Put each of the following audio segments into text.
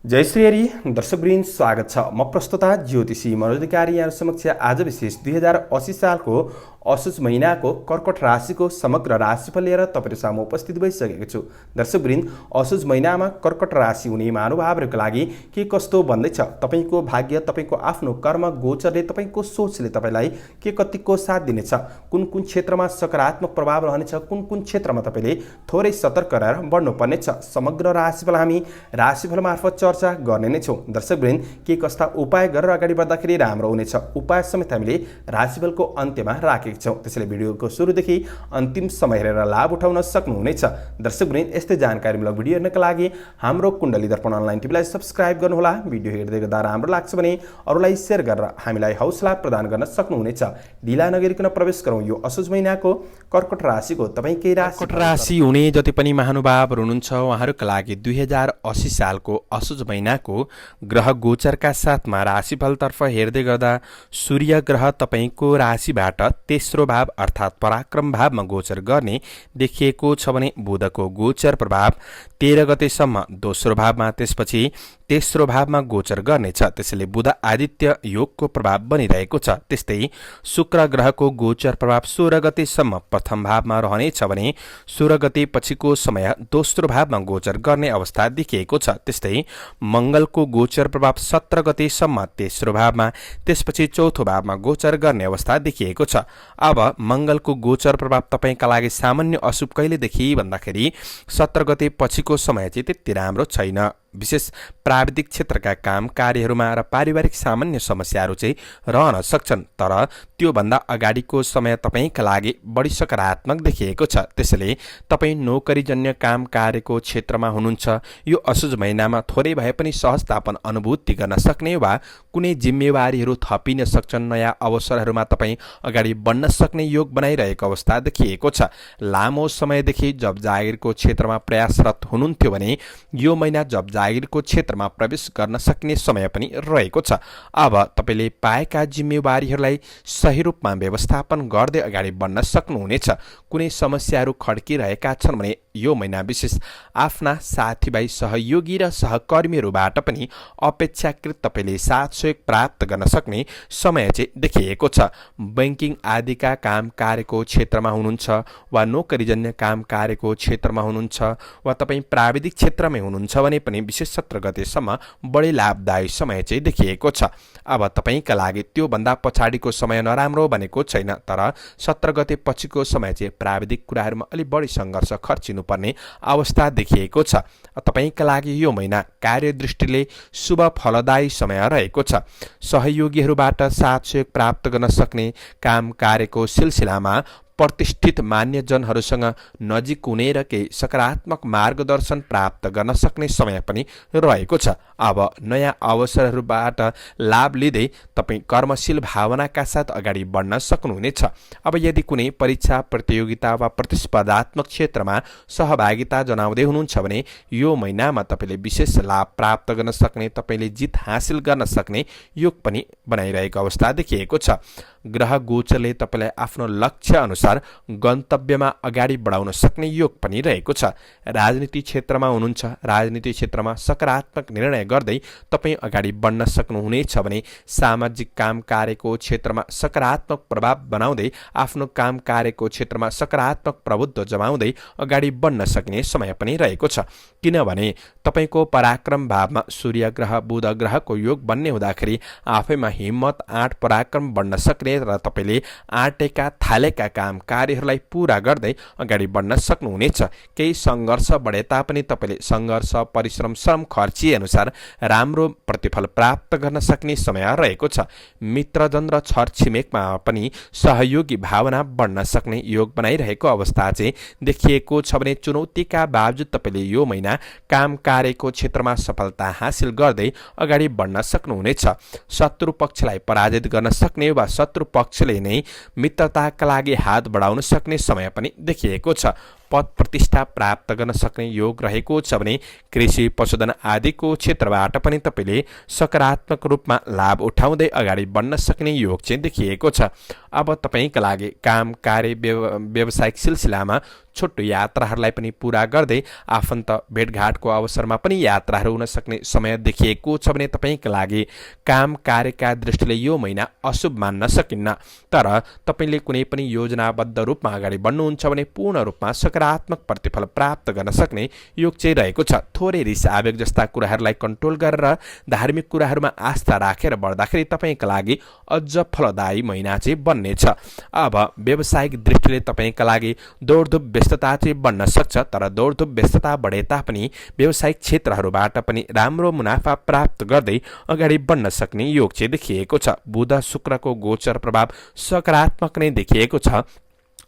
जय श्री हरि दर्शकवृन्द स्वागत छ। म प्रस्तुता ज्योतिषी मनोज अधिकारी यहाँ समक्ष आज विशेष 2080 सालको असोज महिनाको कर्कट राशिको समग्र राशिफल लिएर तपाईहरु सामु उपस्थित भइसकेको छु। दर्शकवृन्द, असोज महिनामा कर्कट राशि हुने महानुभावहरुको लागि के कस्तो भन्दैछ, तपाईको भाग्य, तपाईको आफ्नो कर्म गोचरले, तपाईको सोचले तपाईलाई के कतिको साथ दिनेछ, कुन कुन क्षेत्रमा सकारात्मक प्रभाव रहनेछ, कुन कुन क्षेत्रमा तपाईले थोरै सतर्क रहेर बढ्नुपर्नेछ, समग्र राशिफल हामी राशिफल मार्फत चर्चा गर्ने नै छौं। दर्शकवृन्द, के कस्ता उपाय गरेर अगाडि बढ्दाखेरि राम्रो हुनेछ, उपाय समेत हामीले राशिफलको अन्त्यमा राखेका छौं। त्यसैले भिडियोको सुरुदेखि अन्तिम समय हेरेर लाभ उठाउन सक्नुहुनेछ। दर्शकवृन्द, यस्तै जानकारीमूलक भिडियो हेर्नका लागि हाम्रो कुण्डली दर्पण अनलाइन टिभीलाई सब्स्क्राइब गर्नुहोला। भिडियो हेर्दै गर्दा राम्रो लाग्छ भने अरूलाई शेयर गरेर हामीलाई हौसला प्रदान गर्न सक्नुहुनेछ। ढिला नगरिकन प्रवेश गरौँ यो असोज महिनाको कर्कट राशिको तपाईकै राशि हुने जति पनि महानुभावहरु हुनुहुन्छ उहाँहरुका लागि 2080 सालको असोज महिनाको ग्रह गोचरका साथमा राशिफलतर्फ हेर्दै गर्दा सूर्य ग्रह तपाईको राशिबाट तेस्रो भाव अर्थात् पराक्रम भावमा गोचर गर्ने देखिएको छ भने बुधको गोचर प्रभाव 13 गतेसम्म दोस्रो भावमा, त्यसपछि तेस्रो भावमा गोचर गर्नेछ। त्यसैले बुध आदित्य योगको प्रभाव बनिरहेको छ। त्यस्तै शुक्र ग्रहको गोचर प्रभाव 16 गतेसम्म प्रथम भावमा रहनेछ भने 16 गते पछिको समय दोस्रो भावमा गोचर गर्ने अवस्था देखिएको छ। त्यस्तै मंगलको गोचर प्रभाव 17 गतेसम्म तेस्रो भावमा, त्यसपछि चौथो भावमा गोचर गर्ने अवस्था देखिएको छ। अब मंगलको गोचर प्रभाव तपाईका लागि सामान्य अशुभ कहिलेदेखि भन्दाखेरि 17 गते पछिको समय चाहिँ त्यति राम्रो छैन। विशेष प्राविधिक क्षेत्रका काम कार्यहरूमा र पारिवारिक सामान्य समस्याहरू चाहिँ रहन सक्छन्, तर त्यो भन्दा अगाडिको समय तपाईका लागि बढी सकारात्मक देखिएको छ। त्यसैले तपाई नोकरीजन्य काम कार्यको क्षेत्रमा हुनुहुन्छ, यो असोज महिनामा थोरै भए पनि सहजतापन अनुभूति गर्न सक्ने वा कुनै जिम्मेवारीहरू थपिन सक्छन्। नयाँ अवसरहरूमा तपाई अगाडि बढ्न सक्ने योग बनाइरहेको अवस्था देखिएको छ। लामो समयदेखि जब जागिरको क्षेत्रमा प्रयासरत हुनुहुन्थ्यो भने यो महिना जब जागिरको क्षेत्रमा प्रवेश गर्न सक्ने समय पनि रहेको छ। अब तपाईले पाएका जिम्मेवारीहरूलाई सही रूपमा व्यवस्थापन गर्दै अगाडि बढ्न सक्नुहुनेछ। कुनै समस्याहरू खड्किरहेका छन् भने यो महिना विशेष आफ्ना साथीभाइ, सहयोगी र सहकर्मीहरूबाट पनि अपेक्षाकृत तपाईले साथ सहयोग प्राप्त गर्न सक्ने समय चाहिँ देखिएको छ। बैंकिङ आदिका काम कार्यको क्षेत्रमा हुनुहुन्छ वा नोकरीजन्य काम कार्यको क्षेत्रमा हुनुहुन्छ वा तपाईँ प्राविधिक क्षेत्रमै हुनुहुन्छ भने पनि विशेष 17 गतेसम्म बढी लाभदायी समय चाहिँ देखिएको छ। अब तपाईका लागि त्यो भन्दा पछाडिको समय नराम्रो भनेको छैन, तर 17 गते पछिको समय चाहिँ प्राविधिक कुराहरूमा अलि बढी सङ्घर्ष खर्चिनु पर्ने अवस्था देखिएको छ। तपाईका लागि यो महिना कार्यदृष्टिले शुभ फलदायी समय रहेको छ। सहयोगीहरूबाट साथ सहयोग प्राप्त गर्न सक्ने, काम कार्यको सिलसिलामा प्रतिष्ठित मान्यजनहरूसँग नजिक हुने र केही सकारात्मक मार्गदर्शन प्राप्त गर्न सक्ने समय पनि रहेको छ। अब नयाँ अवसरहरूबाट लाभ लिँदै तपाईँ कर्मशील भावनाका साथ अगाडि बढ्न सक्नुहुनेछ। अब यदि कुनै परीक्षा, प्रतियोगिता वा प्रतिस्पर्धात्मक क्षेत्रमा सहभागिता जनाउँदै हुनुहुन्छ भने यो महिनामा तपाईँले विशेष लाभ प्राप्त गर्न सक्ने, तपाईँले जित हासिल गर्न सक्ने योग पनि बनाइरहेको अवस्था देखिएको छ। ग्रह गोचरले तपाईलाई आफ्नो लक्ष्य अनुसार गन्तव्यमा अगाडि बढाउन सक्ने योग पनि रहेको छ। राजनीति क्षेत्रमा हुनुहुन्छ, राजनीति क्षेत्रमा सकारात्मक निर्णय गर्दै तपाईँ अगाडि बढ्न सक्नुहुनेछ भने सामाजिक काम कार्यको क्षेत्रमा सकारात्मक प्रभाव बनाउँदै, आफ्नो काम कार्यको क्षेत्रमा सकारात्मक प्रभुत्व जमाउँदै अगाडि बढ्न सक्ने समय पनि रहेको छ। किनभने तपाईको पराक्रम भावमा सूर्य ग्रह, बुध ग्रहको योग बन्ने हुँदाखेरि आफैमा हिम्मत, आँट, पराक्रम बढ्न सक्ने र तपाईले आँटेका थालेका काम कार्यहरूलाई पूरा गर्दै अगाडि बढ्न सक्नुहुनेछ। केही सङ्घर्ष बढे तापनि तपाईले सङ्घर्ष, परिश्रम, श्रम खर्चिए अनुसार राम्रो प्रतिफल प्राप्त गर्न सक्ने समय रहेको छ। मित्रजन र छरछिमेकमा पनि सहयोगी भावना बढ्न सक्ने योग बनाइरहेको अवस्था चाहिँ देखिएको छ भने चुनौतीका बावजुद तपाईले यो महिना काम कार्यको क्षेत्रमा सफलता हासिल गर्दै अगाडि बढ्न सक्नुहुनेछ। शत्रु पक्षलाई पराजित गर्न सक्ने वा शत्रु पक्षले नै मित्रताका लागि हात बढाउन सक्ने समय पनि देखिएको छ। पद प्रतिष्ठा प्राप्त गर्न सक्ने योग रहेको छ भने कृषि पशुधन आदिको क्षेत्रबाट पनि तपाईँले सकारात्मक रूपमा लाभ उठाउँदै अगाडि बढ्न सक्ने योग चाहिँ देखिएको छ। अब तपाईँका लागि काम कार्य व्यावसायिक सिलसिलामा छोटो यात्राहरूलाई पनि पूरा गर्दै आफन्त भेटघाटको अवसरमा पनि यात्राहरू हुन सक्ने समय देखिएको छ भने तपाईँका लागि काम कार्यका दृष्टिले यो महिना अशुभ मान्न सकिन्न। तर तपाईँले कुनै पनि योजनाबद्ध रूपमा अगाडि बढ्नुहुन्छ भने पूर्ण रूपमा सकारात्मक प्रतिफल प्राप्त गर्न सक्ने योग चाहिँ रहेको छ। थोरै रिस आवेग जस्ता कुराहरूलाई कन्ट्रोल गरेर धार्मिक कुराहरूमा आस्था राखेर बढ्दाखेरि तपाईँका लागि अझ फलदायी महिना चाहिँ बन्नेछ। अब व्यावसायिक दृष्टिले तपाईँका लागि दौडधुप व्यस्तता चाहिँ बढ्न सक्छ। तर दौडधुप व्यस्तता बढे तापनि व्यावसायिक क्षेत्रहरूबाट पनि राम्रो मुनाफा प्राप्त गर्दै अगाडि बढ्न सक्ने योग चाहिँ देखिएको छ। बुध शुक्रको गोचर प्रभाव सकारात्मक नै देखिएको छ।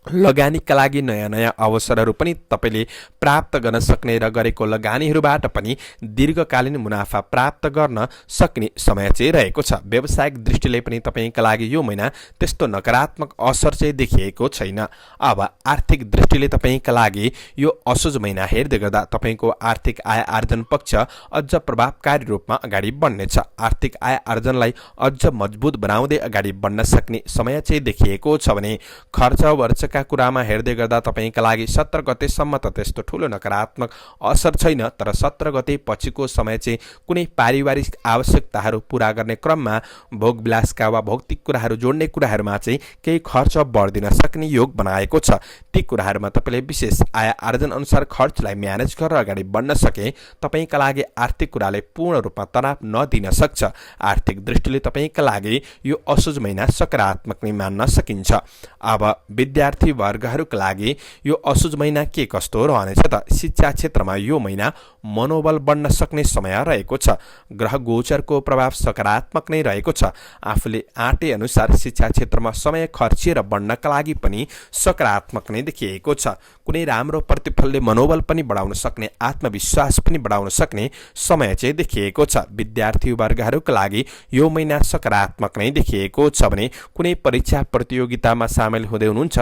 लगानीका लागि नयाँ नयाँ अवसरहरू पनि तपाईँले प्राप्त गर्न सक्ने र गरेको लगानीहरूबाट पनि दीर्घकालीन मुनाफा प्राप्त गर्न सक्ने समय चाहिँ रहेको छ। व्यावसायिक दृष्टिले पनि तपाईँका लागि यो महिना त्यस्तो नकारात्मक असर चाहिँ देखिएको छैन। अब आर्थिक दृष्टिले तपाईँका लागि यो असोज महिना हेर्दै गर्दा तपाईँको आर्थिक आय आर्जन पक्ष अझ प्रभावकारी रूपमा अगाडि बढ्नेछ। आर्थिक आय आर्जनलाई अझ मजबुत बनाउँदै अगाडि बढ्न सक्ने समय चाहिँ देखिएको छ भने खर्च वर्चका कुरामा हेर्दै गर्दा तपाईँका लागि 17 गतेसम्म त त्यस्तो ठुलो नकारात्मक असर छैन। तर 17 गते पछिको समय चाहिँ कुनै पारिवारिक आवश्यकताहरू पूरा गर्ने क्रममा भोगविलासका वा भौतिक कुराहरू जोड्ने कुराहरूमा चाहिँ केही खर्च बढ्दिन सक्ने योग बनाएको छ। ती कुराहरूमा तपाईँले विशेष आय आर्जन अनुसार खर्चलाई म्यानेज गरेर अगाडि बढ्न सके तपाईँका लागि आर्थिक कुराले पूर्ण रूपमा तनाव नदिन सक्छ। आर्थिक दृष्टिले तपाईँका लागि यो असोज महिना सकारात्मक नै मान्न सकिन्छ। अब विद्यार्थी वर्गहरूका लागि यो असोज महिना के कस्तो रहनेछ त? शिक्षा क्षेत्रमा यो महिना मनोबल बढ्न सक्ने समय रहेको छ। ग्रह गोचरको प्रभाव सकारात्मक नै रहेको छ। आफूले आँटे अनुसार शिक्षा क्षेत्रमा समय खर्चिएर बढ्नका लागि पनि सकारात्मक नै देखिएको छ। कुनै राम्रो प्रतिफलले मनोबल पनि बढाउन सक्ने, आत्मविश्वास पनि बढाउन सक्ने समय चाहिँ देखिएको छ। विद्यार्थी वर्गहरूका लागि यो महिना सकारात्मक नै देखिएको छ भने कुनै परीक्षा प्रतियोगितामा सामेल हुँदै हुनुहुन्छ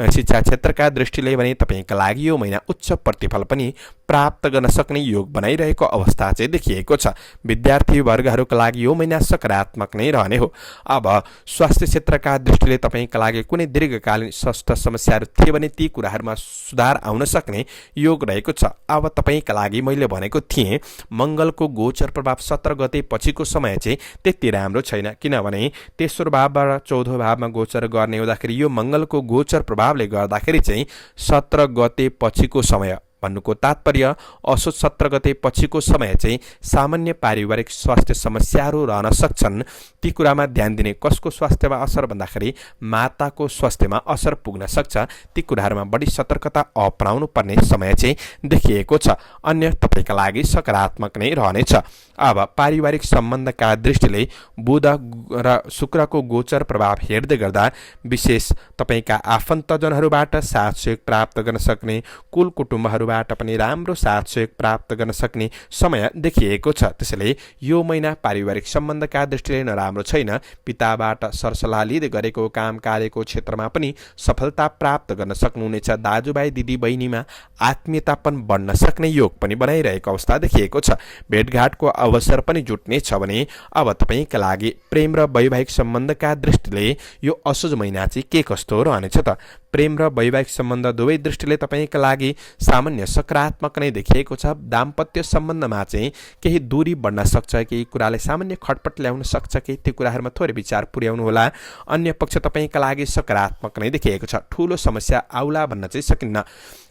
शिक्षा क्षेत्रका दृष्टिले भने तपाईँका लागि यो महिना उच्च प्रतिफल पनि प्राप्त गर्न सक्ने योग बनाइरहेको अवस्था चाहिँ देखिएको छ। विद्यार्थी वर्गहरूका लागि यो महिना सकारात्मक नै रहने हो। अब स्वास्थ्य क्षेत्रका दृष्टिले तपाईँका लागि कुनै दीर्घकालीन स्वास्थ्य समस्याहरू थिए भने ती कुराहरूमा सुधार आउन सक्ने योग रहेको छ। अब तपाईँका लागि मैले भनेको थिएँ मङ्गलको गोचर प्रभाव 17 गते पछिको समय चाहिँ त्यति राम्रो छैन, किनभने तेस्रो भावबाट चौथो भावमा गोचर गर्ने हुँदाखेरि यो मङ्गलको गोचर प्रभावले गर्दाखेरि चाहिँ 17 गते पछिको समय भन्नुको तात्पर्य असोज 17 गते पछिको समय चाहिँ सामान्य पारिवारिक स्वास्थ्य समस्याहरू रहन सक्छन्। ती कुरामा ध्यान दिने। कसको स्वास्थ्यमा असर भन्दाखेरि माताको स्वास्थ्यमा असर पुग्न सक्छ। ती कुराहरूमा बढी सतर्कता अपनाउनु पर्ने समय चाहिँ देखिएको छ। अन्य तपाईँका लागि सकारात्मक नै रहनेछ। अब पारिवारिक सम्बन्धका दृष्टिले बुध र शुक्रको गोचर प्रभाव हेर्दै गर्दा विशेष तपाईँका आफन्तजनहरूबाट साथ सहयोग प्राप्त गर्न सक्ने, कुल कुटुम्बहरूबाट पनि राम्रो साथ सहयोग प्राप्त गर्न सक्ने समय देखिएको छ। त्यसैले यो महिना पारिवारिक सम्बन्धका दृष्टिले नराम्रो छैन। पिताबाट सरसल्लाह लिँदै गरेको काम कार्यको क्षेत्रमा पनि सफलता प्राप्त गर्न सक्नुहुनेछ। दाजुभाइ दिदी बहिनीमा आत्मीयता पनि बढ्न सक्ने योग पनि बनाइरहेको अवस्था देखिएको छ। भेटघाटको अवसर पनि जुट्ने छ भने अब तपाईँका लागि प्रेम र वैवाहिक सम्बन्धका दृष्टिले यो असोज महिना चाहिँ के कस्तो रहनेछ त? प्रेम र वैवाहिक सम्बन्ध दुवै दृष्टिले तपाईँका लागि सामान्य सकारात्मक नै देखिएको छ। दाम्पत्य सम्बन्धमा चाहिँ केही दूरी बढ्न सक्छ, केही कुराले सामान्य खटपट ल्याउन सक्छ, केही त्यो कुराहरूमा थोरै विचार पुर्याउनु होला। अन्य पक्ष तपाईँका लागि सकारात्मक नै देखिएको छ। ठुलो समस्या आउला भन्न चाहिँ सकिन्न,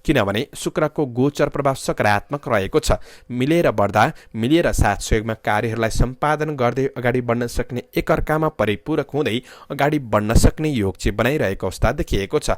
किनभने शुक्रको गोचर प्रभाव सकारात्मक रहेको छ। मिलेर बढ्दा, मिलेर साथ सहयोगमा कार्यहरूलाई सम्पादन गर्दै अगाडि बढ्न सक्ने, एकअर्कामा परिपूरक हुँदै अगाडि बढ्न सक्ने योग चाहिँ बनाइरहेको अवस्था देखिएको छ।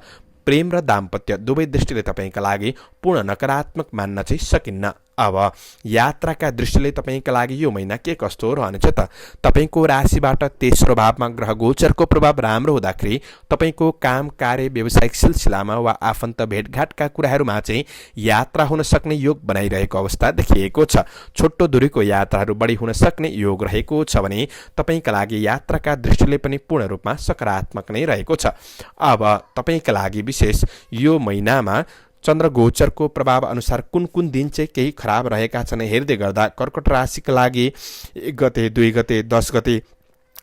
प्रेम र दाम्पत्य दुवै दृष्टिले तपाईँका लागि पूर्ण नकारात्मक मान्न चाहिँ सकिन्न। अब यात्राका दृष्टिले तपाईँका लागि यो महिना के कस्तो रहनेछ त? तपाईँको राशिबाट तेस्रो भावमा ग्रह गोचरको प्रभाव राम्रो हुँदाखेरि तपाईँको काम कार्य व्यावसायिक सिलसिलामा वा आफन्त भेटघाटका कुराहरूमा चाहिँ यात्रा हुन सक्ने योग बनाइरहेको अवस्था देखिएको छ। छोटो दूरीको यात्राहरू बढी हुन सक्ने योग रहेको छ भने तपाईँका लागि यात्राका दृष्टिले पनि पूर्ण रूपमा सकारात्मक नै रहेको छ। अब तपाईँका लागि विशेष यो महिनामा चन्द्र गोचरको प्रभाव अनुसार कुन कुन दिन चाहिँ केही खराब रहेका छन् हेर्दै गर्दा कर्कट राशिका लागि 1 गते, 2 गते, 10 गते,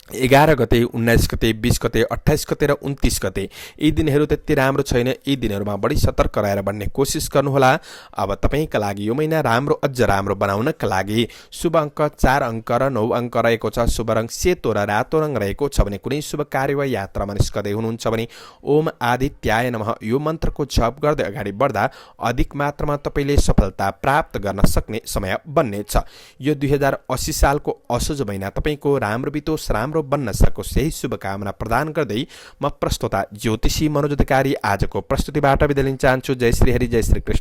11 गते, 19 गते, 20 गते, 28 गते र 29 गते यी दिनहरू त्यति राम्रो छैन। यी दिनहरूमा बढी सतर्क रहेर बन्ने कोसिस गर्नुहोला। अब तपाईँका लागि यो महिना राम्रो, अझ राम्रो बनाउनका लागि शुभ अङ्क 4 अङ्क र 9 अङ्क रहेको छ। शुभ रङ सेतो र रातो रङ रहेको छ भने कुनै शुभ कार्य वा यात्रामा निस्कदै हुनुहुन्छ भने ओम आदित्याय नमः यो मन्त्रको जप गर्दै अगाडि बढ्दा अधिक मात्रामा तपाईँले सफलता प्राप्त गर्न सक्ने समय बन्नेछ। यो 2080 सालको असोज महिना तपाईँको राम्रो बितोस्, राम्रो बन्न सकोस् यही शुभकामना प्रदान गर्दै म प्रस्तोता ज्योतिषी मनोज अधिकारी आजको प्रस्तुतिबाट बिदा लिन चाहन्छु। जय श्री हरि, जय श्री कृष्ण।